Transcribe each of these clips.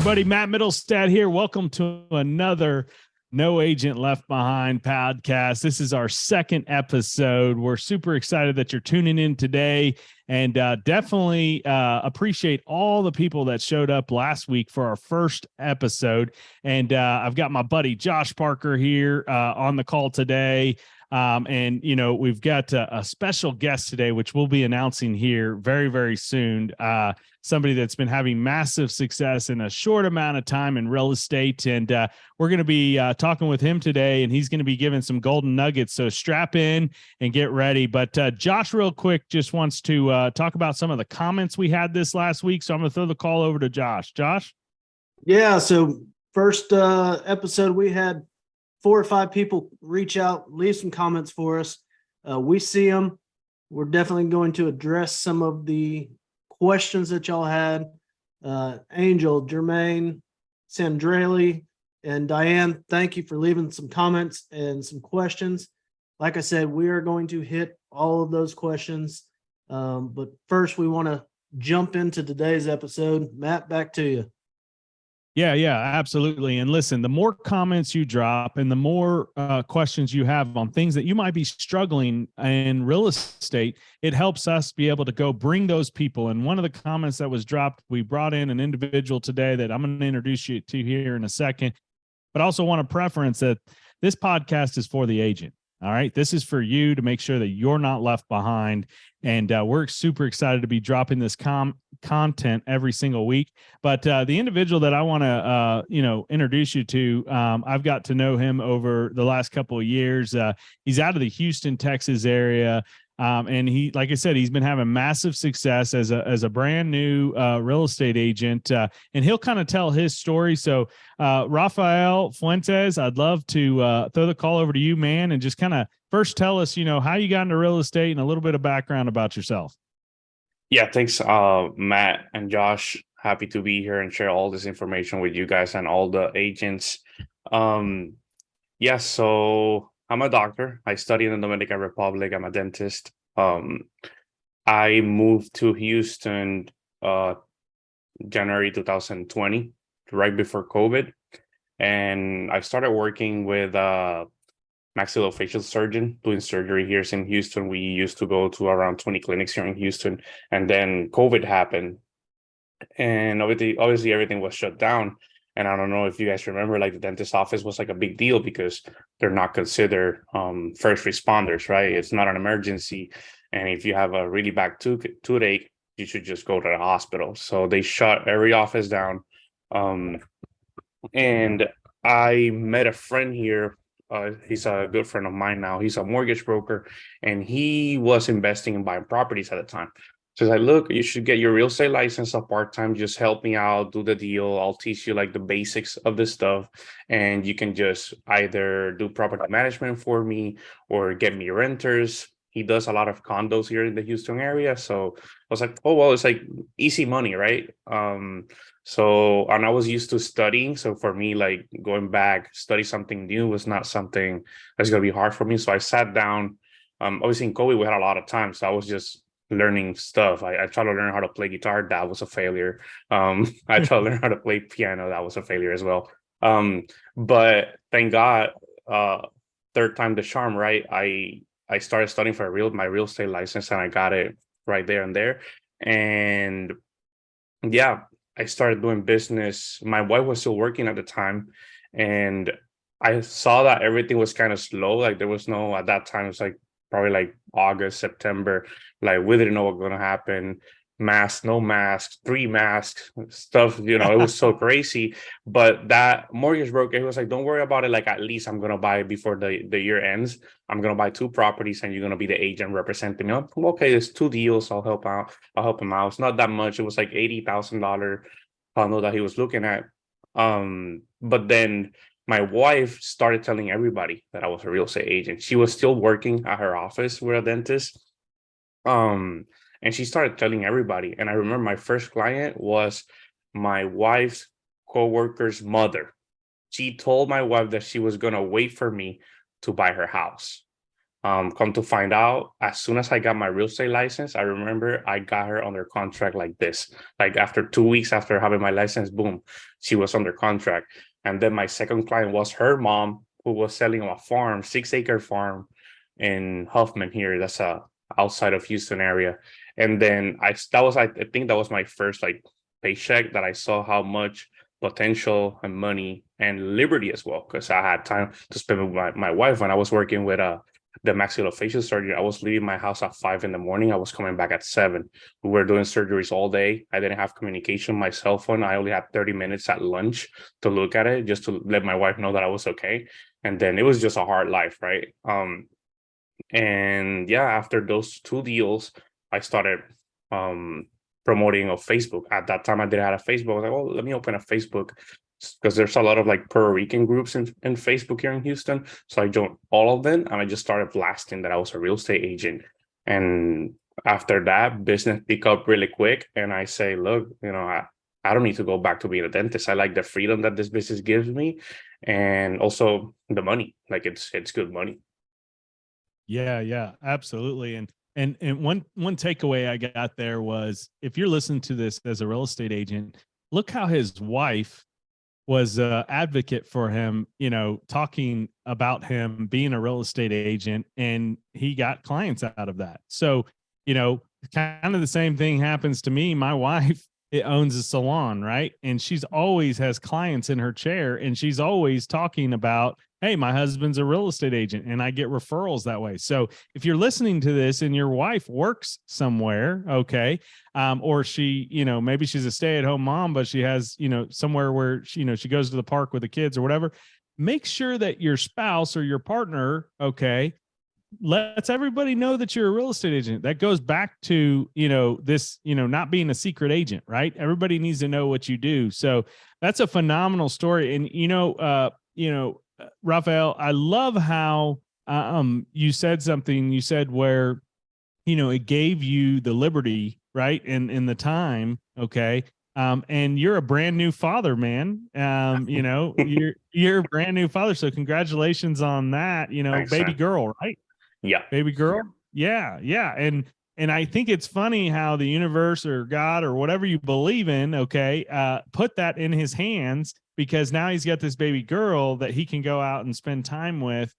everybody. Matt Middlestad here. Welcome to another No Agent Left Behind podcast. This is our second episode. We're super excited that you're tuning in today, and definitely appreciate all the people that showed up last week for our first episode. And I've got my buddy Josh Parker here on the call today. And, you know, we've got a special guest today, which we'll be announcing here very, very soon. Somebody that's been having massive success in a short amount of time in real estate. And we're going to be talking with him today, and he's going to be giving some golden nuggets. So strap in and get ready. But Josh, real quick, just wants to talk about some of the comments we had this last week. So I'm going to throw the call over to Josh. Josh? Yeah, so first episode, we had 4 or 5 people reach out, leave some comments for us. We see them. We're definitely going to address some of the questions that y'all had. Angel, Jermaine, Sandrali, and Diane, thank you for leaving some comments and some questions. Like I said, we are going to hit all of those questions. But first, we want to jump into today's episode. Matt, back to you. Yeah, absolutely. And listen, the more comments you drop and the more questions you have on things that you might be struggling in real estate, it helps us be able to go bring those people. And one of the comments that was dropped, we brought in an individual today that I'm going to introduce you to here in a second, but I also want to preference that this podcast is for the agent. All right. This is for you to make sure that you're not left behind. And we're super excited to be dropping this content every single week. But the individual that I want to, introduce you to, I've got to know him over the last couple of years. He's out of the Houston, Texas area. And he, like I said, he's been having massive success as a brand new real estate agent. And he'll kind of tell his story. So Rafael Fuentes, I'd love to throw the call over to you, man, and just kind of first tell us, how you got into real estate and a little bit of background about yourself. Yeah, thanks, Matt and Josh. Happy to be here and share all this information with you guys and all the agents. So I'm a doctor. I study in the Dominican Republic. I'm a dentist. I moved to Houston January 2020, right before COVID. And I started working with maxillofacial surgeon doing surgery here in Houston. We used to go to around 20 clinics here in Houston, and then COVID happened, and obviously everything was shut down. And I don't know if you guys remember, like the dentist office was like a big deal because they're not considered first responders, right? It's not an emergency, and if you have a really bad toothache, you should just go to the hospital. So they shut every office down, and I met a friend here. He's a good friend of mine now. He's a mortgage broker, and he was investing in buying properties at the time. So he's like, look, you should get your real estate license a part-time. Just help me out, do the deal. I'll teach you like the basics of this stuff. And you can just either do property management for me or get me renters. He does a lot of condos here in the Houston area. So I was like, oh, well, it's like easy money, right? And I was used to studying. So for me, like going back, study something new was not something that's going to be hard for me. So I sat down. Obviously in COVID, we had a lot of time. So I was just learning stuff. I tried to learn how to play guitar. That was a failure. I tried to learn how to play piano. That was a failure as well. But thank God, third time the charm, right? I started studying for my real estate license, and I got it right there and there. And yeah, I started doing business. My wife was still working at the time, and I saw that everything was kind of slow. Like there was no, at that time, it was like probably like August, September, like we didn't know what was going to happen. Mask, no mask, 3 masks, stuff, it was so crazy. But that mortgage broker, he was like, don't worry about it. Like, at least I'm going to buy before the year ends. I'm going to buy 2 properties and you're going to be the agent representing me. Okay, there's 2 deals. I'll help him out. It's not that much. It was like $80,000 condo that he was looking at. But then my wife started telling everybody that I was a real estate agent. She was still working at her office with a dentist. And she started telling everybody. And I remember my first client was my wife's coworker's mother. She told my wife that she was going to wait for me to buy her house. Come to find out, as soon as I got my real estate license, I remember I got her under contract like this. Like after 2 weeks after having my license, boom, she was under contract. And then my second client was her mom, who was selling a farm, 6-acre farm in Huffman here. That's outside of Houston area. And then I think that was my first like paycheck that I saw how much potential and money and liberty as well, because I had time to spend with my wife when I was working with the maxillofacial surgery. I was leaving my house at 5 a.m. I was coming back at 7. We were doing surgeries all day. I didn't have communication, my cell phone. I only had 30 minutes at lunch to look at it, just to let my wife know that I was okay. And then it was just a hard life, right? And yeah, after those 2 deals, I started promoting on Facebook. At that time, I didn't have a Facebook. I was like, oh, let me open a Facebook, because there's a lot of like Puerto Rican groups in Facebook here in Houston. So I joined all of them, and I just started blasting that I was a real estate agent. And after that, business picked up really quick. And I say, look, I don't need to go back to being a dentist. I like the freedom that this business gives me, and also the money. Like it's good money. Yeah, absolutely. And one takeaway I got there was, if you're listening to this as a real estate agent, look how his wife was an advocate for him, talking about him being a real estate agent, and he got clients out of that. So, kind of the same thing happens to me. My wife, it owns a salon, right? And she's always has clients in her chair, and she's always talking about, hey, my husband's a real estate agent, and I get referrals that way. So if you're listening to this and your wife works somewhere, okay, or she, maybe she's a stay-at-home mom, but she has, somewhere where she goes to the park with the kids or whatever, make sure that your spouse or your partner, okay, lets everybody know that you're a real estate agent. That goes back to, this, not being a secret agent, right? Everybody needs to know what you do. So that's a phenomenal story. And, Rafael, I love how you said something. You said where, it gave you the liberty, right? And the time, okay. And you're a brand new father, man. You're a brand new father. So congratulations on that. Thanks, baby man. girl, right? Yeah. Baby girl. Yeah. And I think it's funny how the universe or God or whatever you believe in, okay, put that in his hands, because now he's got this baby girl that he can go out and spend time with,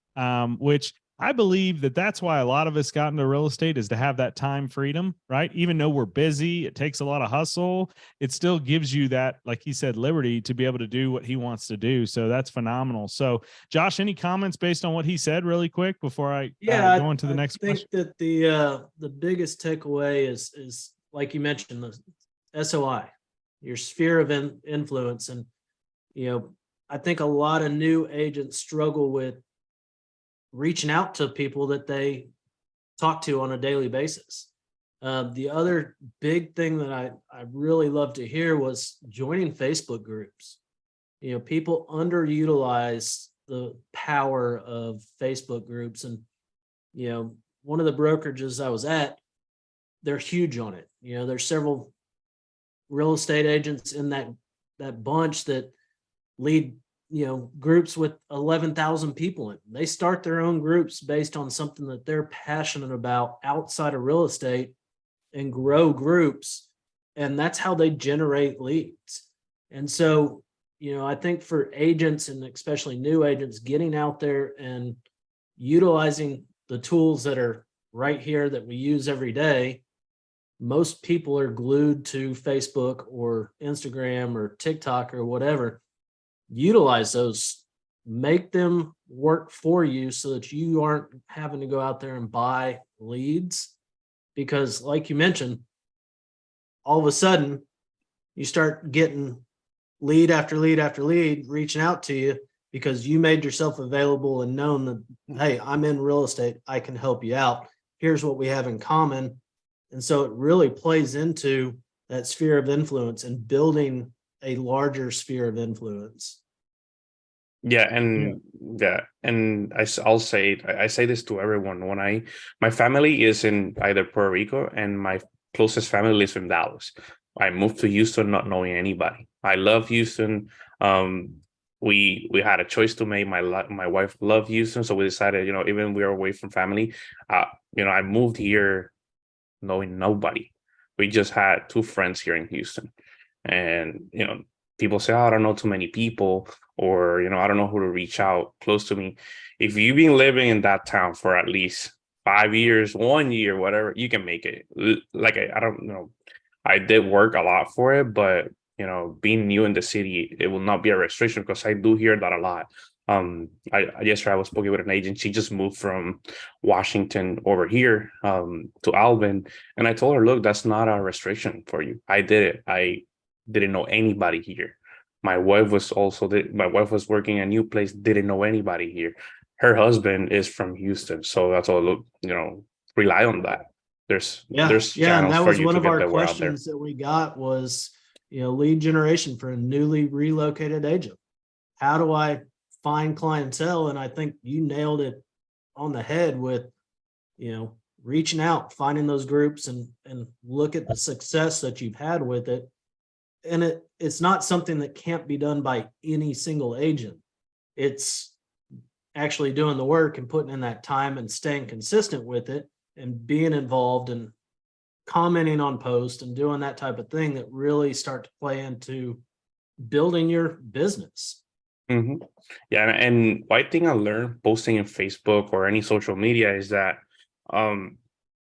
which I believe that's why a lot of us got into real estate, is to have that time freedom, right? Even though we're busy, it takes a lot of hustle. It still gives you that, like he said, liberty to be able to do what he wants to do. So that's phenomenal. So Josh, any comments based on what he said really quick before I go into the next question? I think that the biggest takeaway is like you mentioned, the SOI, your sphere of influence. And, I think a lot of new agents struggle with reaching out to people that they talk to on a daily basis. The other big thing that I really love to hear was joining Facebook groups. People underutilize the power of Facebook groups. And, one of the brokerages I was at, they're huge on it. There's several real estate agents in that bunch that lead groups with 11,000 people in. They start their own groups based on something that they're passionate about outside of real estate, and grow groups. And that's how they generate leads. And so, I think for agents, and especially new agents, getting out there and utilizing the tools that are right here that we use every day. Most people are glued to Facebook or Instagram or TikTok or whatever. Utilize those, make them work for you so that you aren't having to go out there and buy leads. Because like you mentioned, all of a sudden you start getting lead after lead after lead reaching out to you because you made yourself available and known that, hey, I'm in real estate, I can help you out. Here's what we have in common. And so it really plays into that sphere of influence and building a larger sphere of influence. Yeah, and I'll say I say this to everyone. My family is in either Puerto Rico, and my closest family lives in Dallas. I moved to Houston not knowing anybody. I love Houston. we had a choice to make. My wife loved Houston, so we decided, even we are away from family, I moved here knowing nobody. We just had two friends here in Houston, and people say, oh, I don't know too many people, or I don't know who to reach out close to me. If you've been living in that town for at least 5 years, 1 year, whatever, you can make it. Like I don't know, I did work a lot for it, but being new in the city, it will not be a restriction, because I do hear that a lot. I yesterday I was speaking with an agent. She just moved from Washington over here to Alvin, and I told her, look, that's not a restriction for you. I did it. I didn't know anybody here. My wife was working a new place, didn't know anybody here. Her husband is from Houston, so that's all. Look, rely on that. There's Yeah, there's yeah, and channels that for was you one to of get our the word out there. questions that we got was, lead generation for a newly relocated agent. How do I find clientele? And I think you nailed it on the head with, reaching out, finding those groups, and look at the success that you've had with it. And it's not something that can't be done by any single agent. It's actually doing the work and putting in that time and staying consistent with it and being involved and commenting on posts and doing that type of thing that really start to play into building your business. Hmm. Yeah, and one thing I learned posting in Facebook or any social media is that um,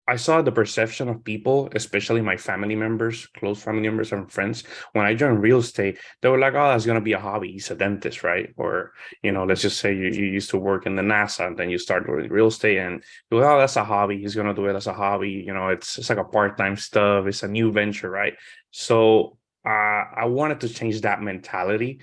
I saw the perception of people, especially my family members, close family members and friends. When I joined real estate, they were like, "Oh, that's gonna be a hobby. He's a dentist, right?" Or let's just say you used to work in the NASA, and then you start doing real estate, and you're like, "Oh, that's a hobby. He's gonna do it as a hobby. It's like a part-time stuff. It's a new venture, right?" So I wanted to change that mentality,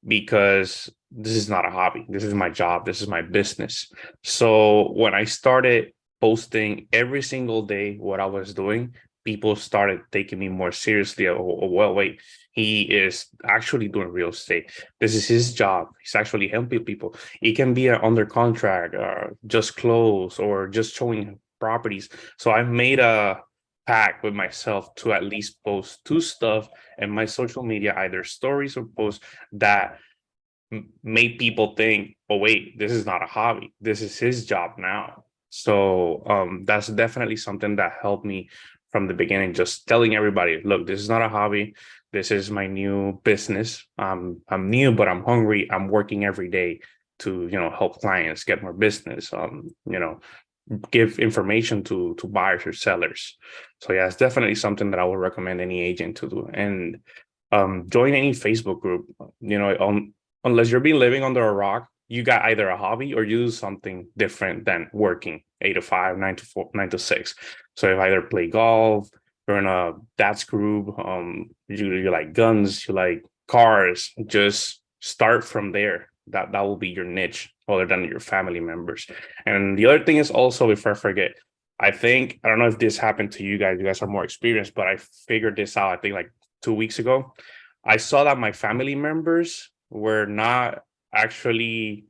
because this is not a hobby. This is my job. This is my business. So when I started posting every single day what I was doing, people started taking me more seriously. Oh, well, wait, he is actually doing real estate. This is his job. He's actually helping people. It can be under contract, just close, or just showing properties. So I made a pact with myself to at least post two stuff in my social media, either stories or posts that made people think, oh wait, this is not a hobby, this is his job now. So that's definitely something that helped me from the beginning, just telling everybody, look, this is not a hobby, this is my new business. I'm new, but I'm hungry. I'm working every day to help clients get more business, give information to buyers or sellers. So yeah, it's definitely something that I would recommend any agent to do. And join any Facebook group. Unless you're been living under a rock, you got either a hobby or you do something different than working 8 to 5, 9 to 4, 9 to 6. So if either play golf, you're in a dad's group, you like guns, you like cars, just start from there. That will be your niche, other than your family members. And the other thing is also, if I forget, I don't know if this happened to you guys. You guys are more experienced, but I figured this out, I think like 2 weeks ago. I saw that my family members were not actually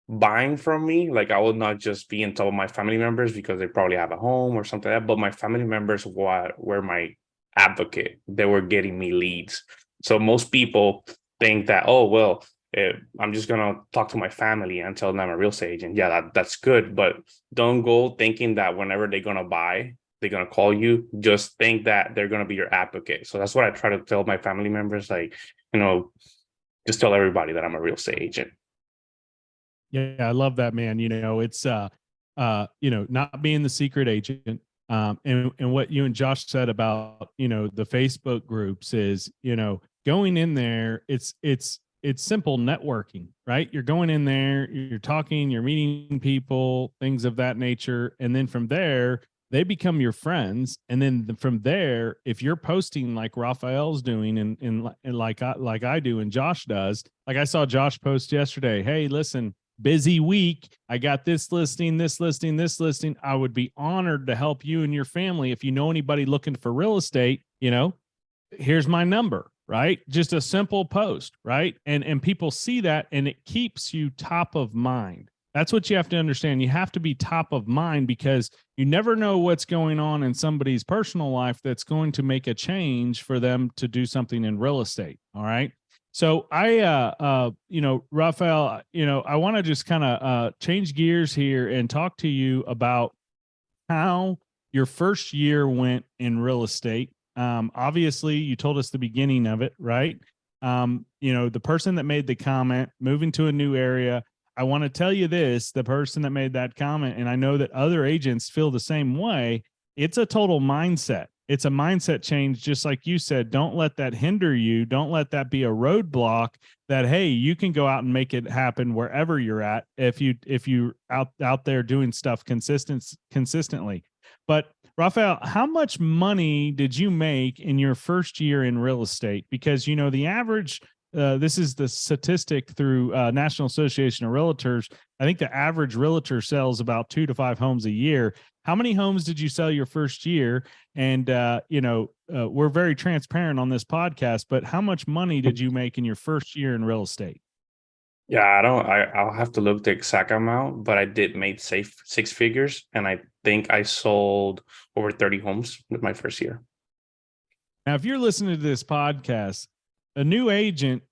buying from me. Like, I would not just be in top of my family members because they probably have a home or something like that, but my family members were my advocate. They were getting me leads. So most people think that, oh, well, I'm just going to talk to my family and tell them I'm a real estate agent. Yeah, that's good. But don't go thinking that whenever they're going to buy, they're going to call you. Just think that they're going to be your advocate. So that's what I try to tell my family members. Like, just tell everybody that I'm a real estate agent. Yeah, I love that, man. It's not being the secret agent. And what you and Josh said about, the Facebook groups is, going in there, it's simple networking, right? You're going in there, you're talking, you're meeting people, things of that nature. And then from there, they become your friends. And then from there, if you're posting like Raphael's doing and like I do and Josh does, like I saw Josh post yesterday, hey, listen, busy week. I got this listing, this listing, this listing. I would be honored to help you and your family. If you know anybody looking for real estate, here's my number, right? Just a simple post, right? And people see that and it keeps you top of mind. That's what you have to understand. You have to be top of mind because you never know what's going on in somebody's personal life that's going to make a change for them to do something in real estate. All right. So Rafael, I want to just kind of change gears here and talk to you about how your first year went in real estate. Obviously, you told us the beginning of it, right? The person that made the comment, moving to a new area. I want to tell you this, the person that made that comment, and I know that other agents feel the same way. It's a total mindset. It's a mindset change, just like you said. Don't let that hinder you. Don't let that be a roadblock that, hey, you can go out and make it happen wherever you're at if you out there doing stuff consistently. But Rafael, how much money did you make in your first year in real estate? Because the average, this is the statistic through National Association of Realtors. I think the average realtor sells about 2 to 5 homes a year. How many homes did you sell your first year? And we're very transparent on this podcast, but how much money did you make in your first year in real estate? Yeah, I'll have to look the exact amount, but I did make safe 6 figures, and I think I sold over 30 homes with my first year. Now, if you're listening to this podcast, a new agent,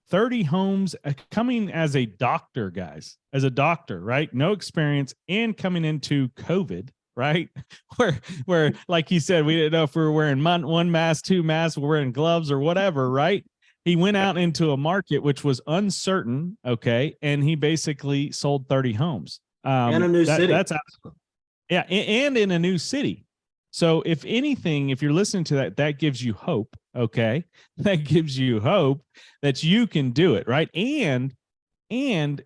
30 homes coming as a doctor, guys, as a doctor, right? No experience and coming into COVID, right? Where, like you said, we didn't know if we were wearing one mask, 2 masks, we're wearing gloves or whatever, right? He went out into a market which was uncertain, okay, and he basically sold 30 homes. And a new city. That's absolutely, yeah, and in a new city. So if anything, if you're listening to that, that gives you hope, okay? That gives you hope that you can do it, right? And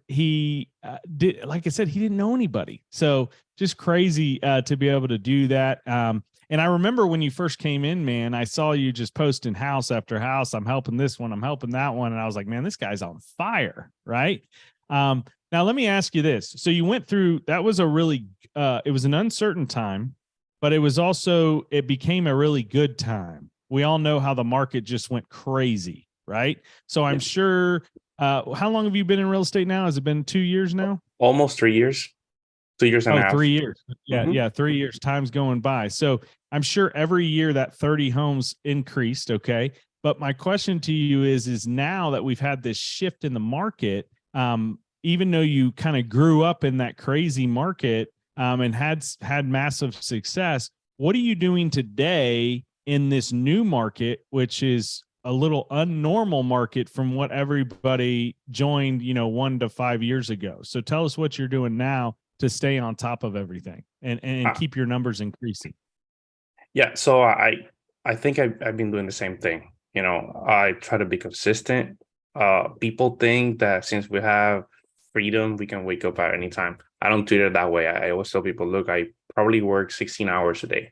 he did, like I said, he didn't know anybody. So just crazy to be able to do that. And I remember when you first came in, man, I saw you just posting house after house. I'm helping this one, I'm helping that one. And I was like, man, this guy's on fire, right? Now, let me ask you this. So you went through, that was a really, it was an uncertain time, but it became a really good time. We all know how the market just went crazy, right? So I'm sure, how long have you been in real estate now? Has it been 2 years now? Almost 3 years. 2 years and a half. 3 years. Yeah, Mhm. yeah, 3 years. Time's going by. So I'm sure every year that 30 homes increased, okay? But my question to you is now that we've had this shift in the market, even though you kind of grew up in that crazy market and had massive success, what are you doing today in this new market, which is a little unnormal market from what everybody joined, 1 to 5 years ago? So tell us what you're doing now to stay on top of everything and keep your numbers increasing. Yeah, so I think I've been doing the same thing. I try to be consistent. People think that since we have freedom, we can wake up at any time. I don't treat it that way. I always tell people, look, I probably work 16 hours a day.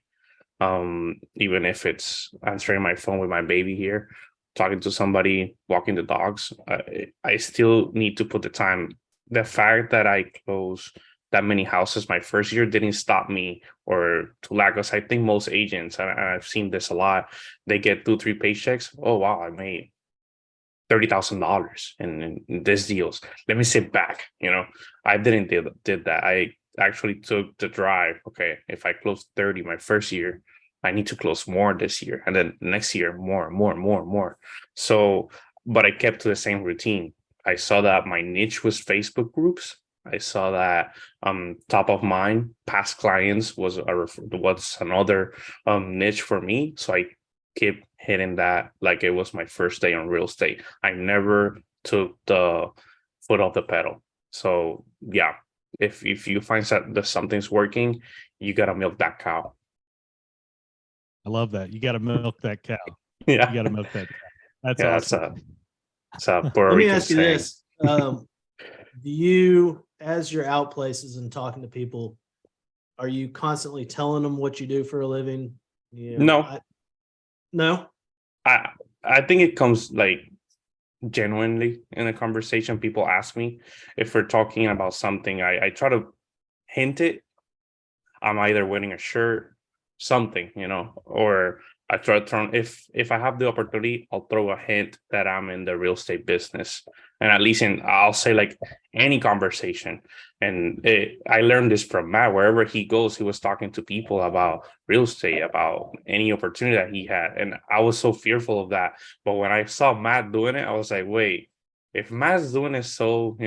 Even if it's answering my phone with my baby here, talking to somebody, walking the dogs, I still need to put the time. The fact that I closed that many houses my first year didn't stop me or to lack, because I think most agents, and I've seen this a lot, they get 2-3 paychecks. Oh wow, I made $30,000 in this deals. Let me sit back. I didn't did that. I actually took the drive. Okay, if I closed 30 my first year, I need to close more this year, and then next year more. So, but I kept to the same routine. I saw that my niche was Facebook groups. I saw that top of mind past clients was another niche for me. So I keep hitting that like it was my first day on real estate. I never took the foot off the pedal. So yeah, if you find that something's working, you gotta milk that cow. I love that. You got to milk that cow. Yeah, You got to milk that cow. That's yeah, awesome. it's a Puerto Let me Rican ask you saying. this. Do you, as you're out places and talking to people, are you constantly telling them what you do for a living? No. No? I think it comes like genuinely in a conversation. People ask me if we're talking about something. I try to hint it. I'm either wearing a shirt, something, or I try to turn, if I have the opportunity, I'll throw a hint that I'm in the real estate business, and at least I'll say like any conversation. And I learned this from Matt. Wherever he goes, he was talking to people about real estate, about any opportunity that he had, and I was so fearful of that. But when I saw Matt doing it, I was like, wait, if Matt's doing it so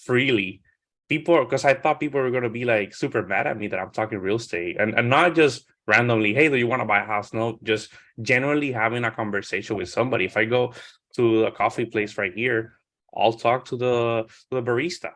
freely, people, because I thought people were going to be like super mad at me that I'm talking real estate, and not just randomly, hey, do you want to buy a house? No, just generally having a conversation with somebody. If I go to a coffee place right here, I'll talk to the barista,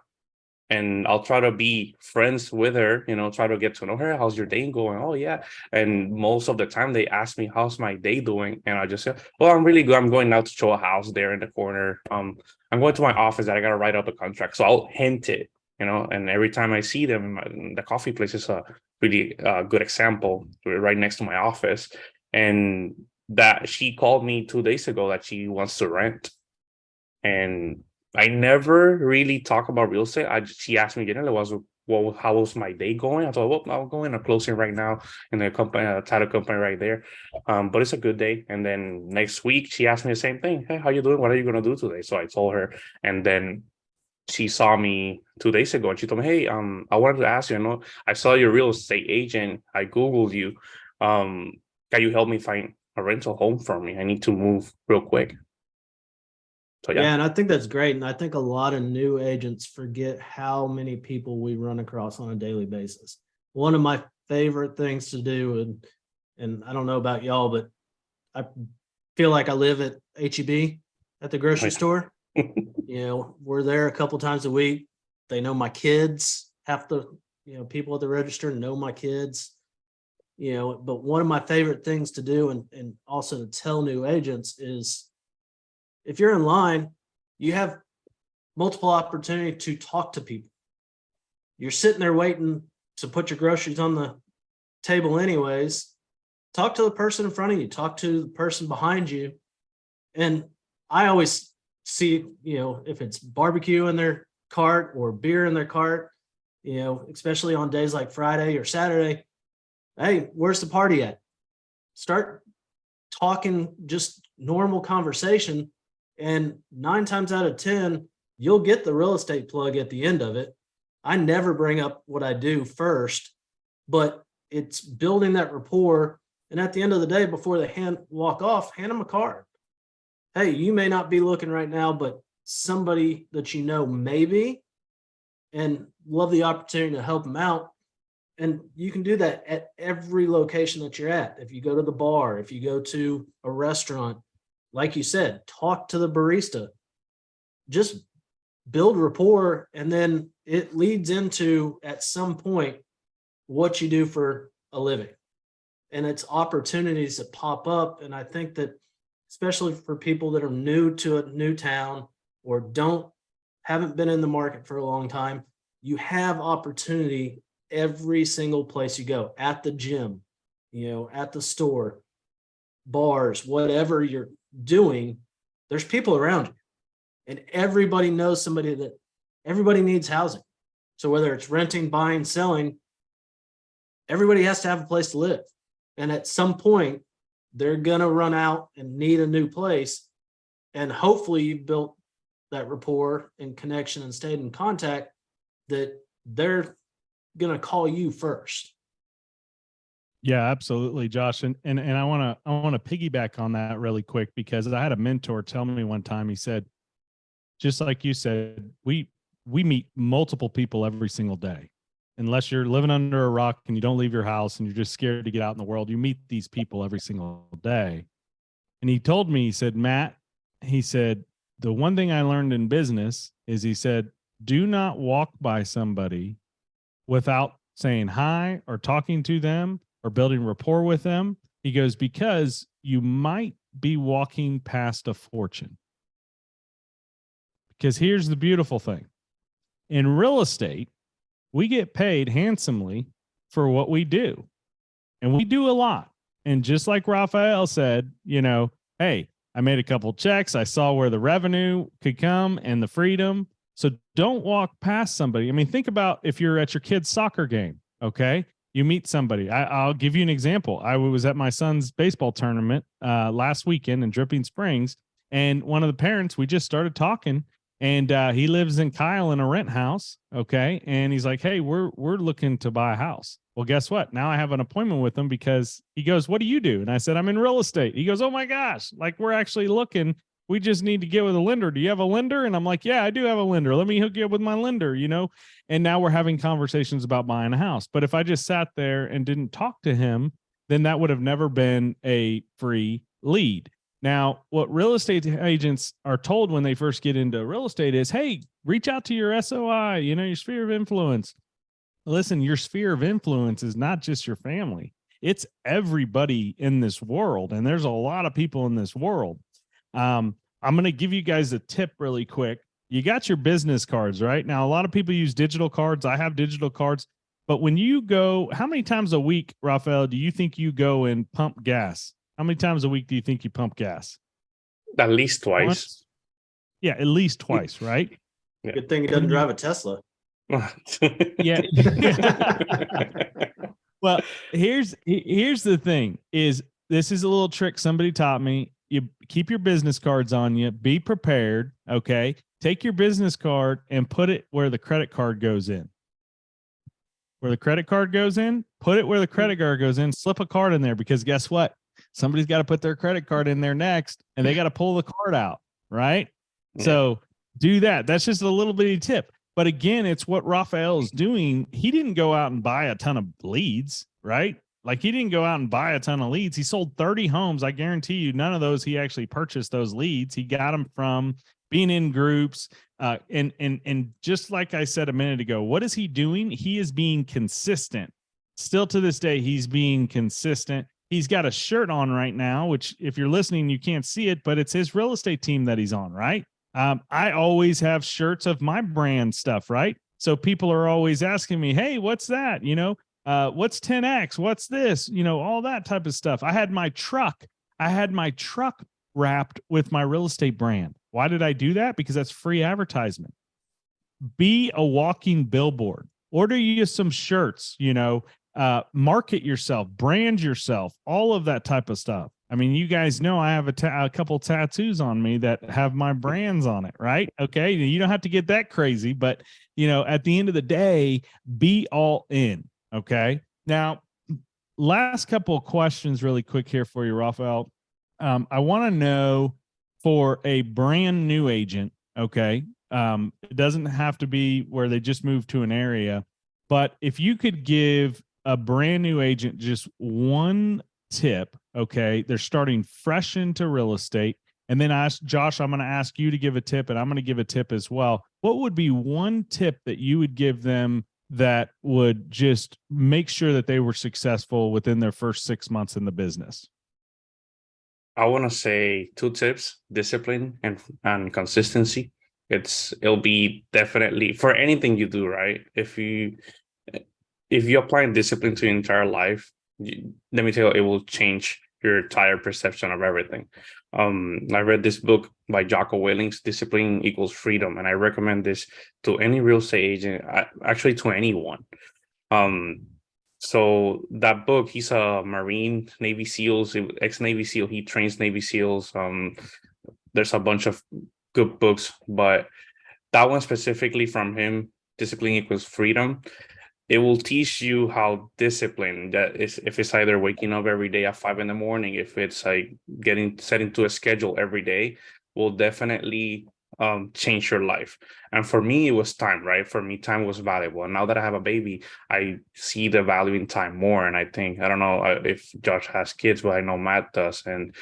and I'll try to be friends with her, try to get to know her. How's your day going? Oh yeah. And most of the time they ask me, how's my day doing? And I just say, well, I'm really good. I'm going out to show a house there in the corner. I'm going to my office that I got to write up a contract. So I'll hint it, and every time I see them, the coffee place is a really good example right next to my office. And that she called me 2 days ago that she wants to rent. And I never really talk about real estate. She asked me generally, well, how was my day going? I thought, well, I'm going to closing right now in the company, title company right there. But it's a good day. And then next week she asked me the same thing. Hey, how you doing? What are you going to do today? So I told her, and then she saw me 2 days ago and she told me, hey, I wanted to ask you, I saw your real estate agent. I Googled you. Can you help me find a rental home for me? I need to move real quick. So Yeah, and I think that's great. And I think a lot of new agents forget how many people we run across on a daily basis. One of my favorite things to do, and I don't know about y'all, but I feel like I live at HEB at the grocery store. We're there a couple times a week. They know my kids. Half the people at the register know my kids. But one of my favorite things to do, and also to tell new agents, is if you're in line, you have multiple opportunity to talk to people. You're sitting there waiting to put your groceries on the table anyways. Talk to the person in front of you, talk to the person behind you. And I always see, if it's barbecue in their cart or beer in their cart, especially on days like Friday or Saturday, hey, where's the party at? Start talking just normal conversation. And 9 times out of 10, you'll get the real estate plug at the end of it. I never bring up what I do first, but it's building that rapport. And at the end of the day, before they walk off, hand them a card. Hey, you may not be looking right now, but somebody that maybe, and love the opportunity to help them out. And you can do that at every location that you're at. If you go to the bar, if you go to a restaurant, like you said, talk to the barista, just build rapport. And then it leads into, at some point, what you do for a living. And it's opportunities that pop up. And I think that, especially for people that are new to a new town or haven't been in the market for a long time, you have opportunity every single place you go, at the gym, at the store, bars, whatever you're doing, there's people around you, and everybody knows somebody that everybody needs housing. So whether it's renting, buying, selling, everybody has to have a place to live. And at some point, they're going to run out and need a new place. And hopefully you've built that rapport and connection and stayed in contact that they're going to call you first. Yeah, absolutely, Josh. And I want to piggyback on that really quick, because I had a mentor tell me one time, he said, just like you said, we meet multiple people every single day. Unless you're living under a rock and you don't leave your house and you're just scared to get out in the world, you meet these people every single day. And he told me, he said, Matt, he said, the one thing I learned in business is, he said, do not walk by somebody without saying hi or talking to them or building rapport with them. He goes, because you might be walking past a fortune. Because here's the beautiful thing. In real estate, we get paid handsomely for what we do. And we do a lot. And just like Rafael said, hey, I made a couple checks. I saw where the revenue could come and the freedom. So don't walk past somebody. I mean, think about if you're at your kid's soccer game, okay? You meet somebody. I'll give you an example. I was at my son's baseball tournament last weekend in Dripping Springs, and one of the parents, we just started talking, and he lives in Kyle in a rent house. Okay, and he's like, "Hey, we're looking to buy a house." Well, guess what? Now I have an appointment with him because he goes, "What do you do?" And I said, "I'm in real estate." He goes, "Oh my gosh, like we're actually looking. We just need to get with a lender. Do you have a lender?" And I'm like, "Yeah, I do have a lender. Let me hook you up with my lender." And now we're having conversations about buying a house. But if I just sat there and didn't talk to him, then that would have never been a free lead. Now, what real estate agents are told when they first get into real estate is, hey, reach out to your SOI, your sphere of influence. Listen, your sphere of influence is not just your family. It's everybody in this world. And there's a lot of people in this world. I'm going to give you guys a tip really quick. You got your business cards, right? Now, a lot of people use digital cards. I have digital cards. But when you go, how many times a week, Rafael, do you think you go and pump gas? How many times a week do you think you pump gas? At least twice. Once? Yeah, at least twice, right? Yeah. Good thing he doesn't drive a Tesla. Yeah. Well, here's the thing is this is a little trick somebody taught me. You keep your business cards on you, be prepared. Okay. Take your business card and put it where the credit card goes in. Where the credit card goes in, put it where the credit card goes in, slip a card in there because guess what? Somebody's got to put their credit card in there next and they got to pull the card out. Right. Yeah. So do that. That's just a little bitty tip. But again, it's what Rafael is doing. He didn't go out and buy a ton of leads, right? Like he didn't go out and buy a ton of leads. He sold 30 homes. I guarantee you none of those he actually purchased those leads. He got them from being in groups. And just like I said a minute ago, what is he doing? He is being consistent. Still to this day, he's being consistent. He's got a shirt on right now, which if you're listening, you can't see it, but it's his real estate team that he's on, right? I always have shirts of my brand stuff, right? So people are always asking me, hey, what's that? What's 10X? What's this? All that type of stuff. I had my truck wrapped with my real estate brand. Why did I do that? Because that's free advertisement. Be a walking billboard. Order you some shirts, market yourself, brand yourself, all of that type of stuff. I mean, you guys know I have a couple tattoos on me that have my brands on it, right? Okay. You don't have to get that crazy, but at the end of the day, be all in. Okay. Now, last couple of questions really quick here for you, Rafael. I want to know for a brand new agent. Okay. It doesn't have to be where they just moved to an area, but if you could give a brand new agent just one tip, okay, they're starting fresh into real estate, and then Josh, I'm going to ask you to give a tip, and I'm going to give a tip as well. What would be one tip that you would give them that would just make sure that they were successful within their first 6 months in the business? I want to say 2 tips: discipline and consistency. It'll be definitely for anything you do, right? If you apply discipline to your entire life, let me tell you, it will change your entire perception of everything. I read this book by Jocko Willings, Discipline Equals Freedom, and I recommend this to any real estate agent, actually to anyone. So that book, he's a Marine, Navy SEALs, ex-Navy SEAL. He trains Navy SEALs. There's a bunch of good books, but that one specifically from him, Discipline Equals Freedom, it will teach you how discipline that is, if it's either waking up every day at 5 a.m, if it's like set into a schedule every day, will definitely change your life. And for me, it was time, right? For me, time was valuable. And now that I have a baby, I see the value in time more. And I think, I don't know if Josh has kids, but I know Matt does. And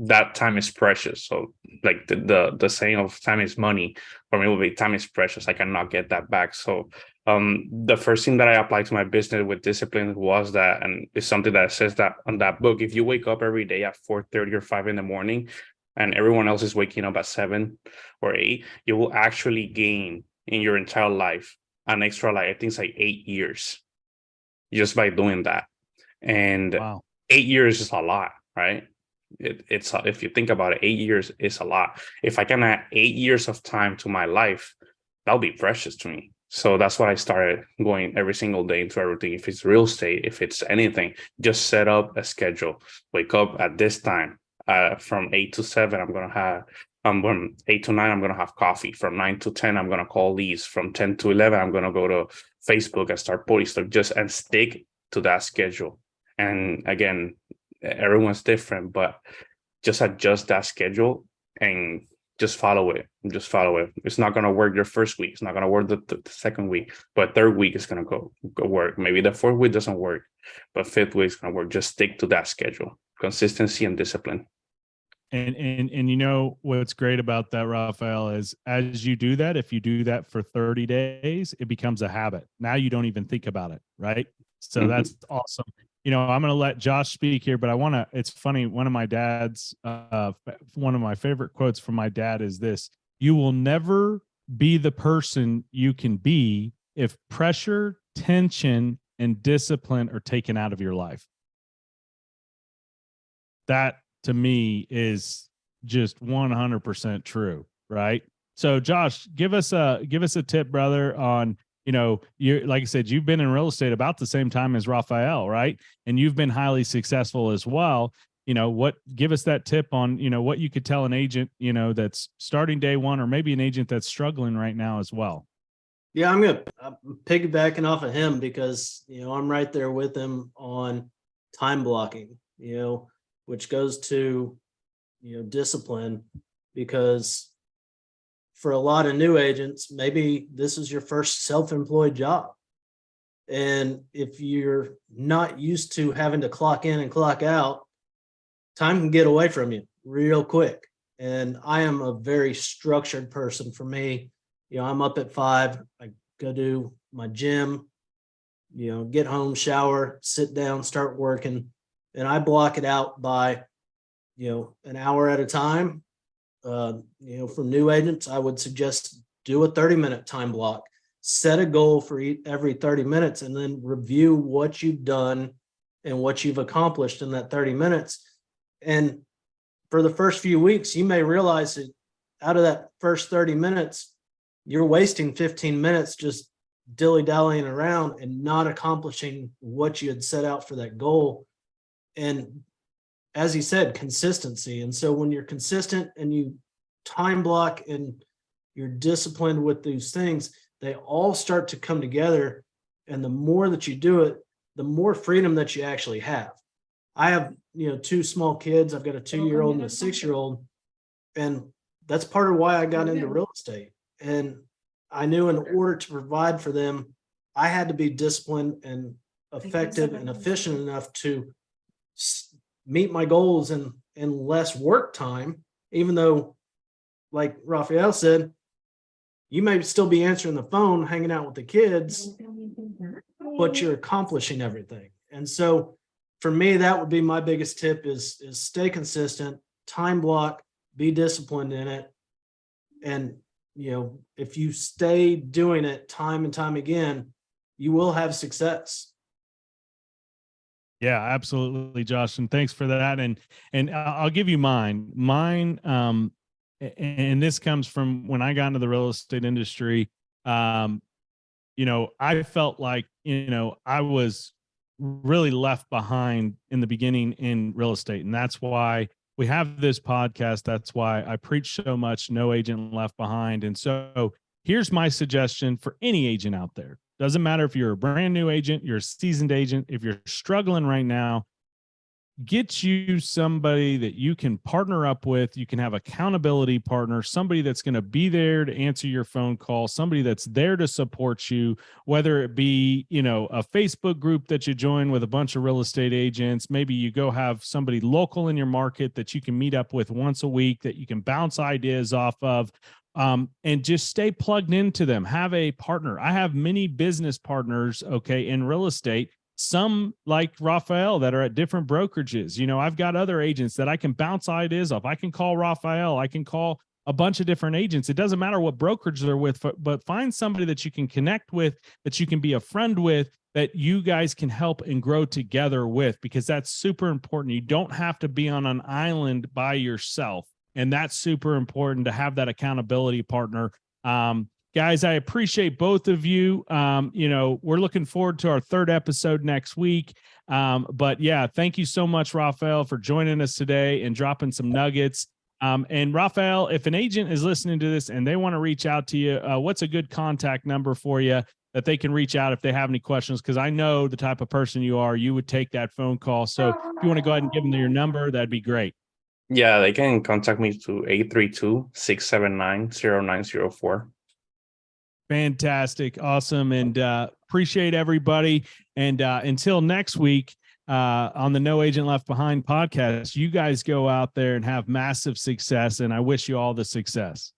that time is precious. So like the saying of time is money, for me will be time is precious. I cannot get that back. So the first thing that I applied to my business with discipline was that, and it's something that says that on that book, if you wake up every day at 4:30 or 5 a.m, and everyone else is waking up at 7 or 8, you will actually gain in your entire life an extra, I think it's like 8 years just by doing that. And wow. 8 years is a lot, right? It's if you think about it, 8 years is a lot. If I can add 8 years of time to my life, that'll be precious to me. So that's why I started going every single day into everything. If it's real estate, if it's anything, just set up a schedule. Wake up at this time. From 8 to 7, I'm gonna have. From 8 to 9, I'm gonna have coffee. From 9 to 10, I'm gonna call leads. From 10 to 11, I'm gonna go to Facebook and start posting stuff. Just and stick to that schedule. And again, everyone's different, but just adjust that schedule and just follow it. Just follow it. It's not gonna work your first week. It's not gonna work the second week, but third week is gonna go work. Maybe the fourth week doesn't work, but fifth week is gonna work. Just stick to that schedule. Consistency and discipline. And you know what's great about that, Rafael, is as you do that, if you do that for 30 days, it becomes a habit. Now you don't even think about it, right? So that's awesome. You know, I'm going to let Josh speak here, but I want to, it's funny. One of my favorite quotes from my dad is this: you will never be the person you can be if pressure, tension, and discipline are taken out of your life. That to me is just 100% true, right? So Josh, give us a tip, brother, on, you know, you, like I said, you've been in real estate about the same time as Rafael, right? And you've been highly successful as well. You know, give us that tip on, you know, what you could tell an agent, you know, that's starting day one, or maybe an agent that's struggling right now as well. Yeah, I'm piggybacking off of him because, you know, I'm right there with him on time blocking, you know, which goes to, you know, discipline, because for a lot of new agents, maybe this is your first self-employed job. And if you're not used to having to clock in and clock out, time can get away from you real quick. And I am a very structured person. For me, you know, I'm up at 5, I go do my gym, you know, get home, shower, sit down, start working. And I block it out by, you know, an hour at a time. You know, for new agents, I would suggest do a 30-minute time block, set a goal for every 30 minutes, and then review what you've done and what you've accomplished in that 30 minutes. And for the first few weeks, you may realize that out of that first 30 minutes, you're wasting 15 minutes just dilly-dallying around and not accomplishing what you had set out for that goal. And as he said, consistency. And so when you're consistent and you time block and you're disciplined with these things, they all start to come together. And the more that you do it, the more freedom that you actually have. I have, you know, 2 small kids. I've got a 2-year-old and a 6-year-old. And that's part of why I got into real estate. And I knew in order to provide for them, I had to be disciplined and effective and efficient enough to meet my goals in less work time, even though, like Rafael said, you may still be answering the phone, hanging out with the kids, but you're accomplishing everything. And so for me, that would be my biggest tip is stay consistent, time block, be disciplined in it. And, you know, if you stay doing it time and time again, you will have success. Yeah, absolutely, Josh. And thanks for that. And I'll give you mine. And this comes from when I got into the real estate industry. You know, I felt like, you know, I was really left behind in the beginning in real estate. And that's why we have this podcast. That's why I preach so much, no agent left behind. And so here's my suggestion for any agent out there. Doesn't matter if you're a brand new agent, you're a seasoned agent. If you're struggling right now, get you somebody that you can partner up with. You can have accountability partner, somebody that's going to be there to answer your phone call, somebody that's there to support you, whether it be, you know, a Facebook group that you join with a bunch of real estate agents. Maybe you go have somebody local in your market that you can meet up with once a week that you can bounce ideas off of. And just stay plugged into them. Have a partner. I have many business partners, okay, in real estate. Some like Rafael that are at different brokerages. You know, I've got other agents that I can bounce ideas off. I can call Rafael. I can call a bunch of different agents. It doesn't matter what brokerage they're with, but find somebody that you can connect with, that you can be a friend with, that you guys can help and grow together with, because that's super important. You don't have to be on an island by yourself. And that's super important to have that accountability partner. Guys, I appreciate both of you. We're looking forward to our third episode next week. But yeah, thank you so much, Rafael, for joining us today and dropping some nuggets. And Rafael, if an agent is listening to this and they want to reach out to you, what's a good contact number for you that they can reach out if they have any questions? Because I know the type of person you are, you would take that phone call. So if you want to go ahead and give them your number, that'd be great. Yeah, they can contact me to 832-679-0904. Fantastic. Awesome. And appreciate everybody. And until next week on the No Agent Left Behind podcast, you guys go out there and have massive success. And I wish you all the success.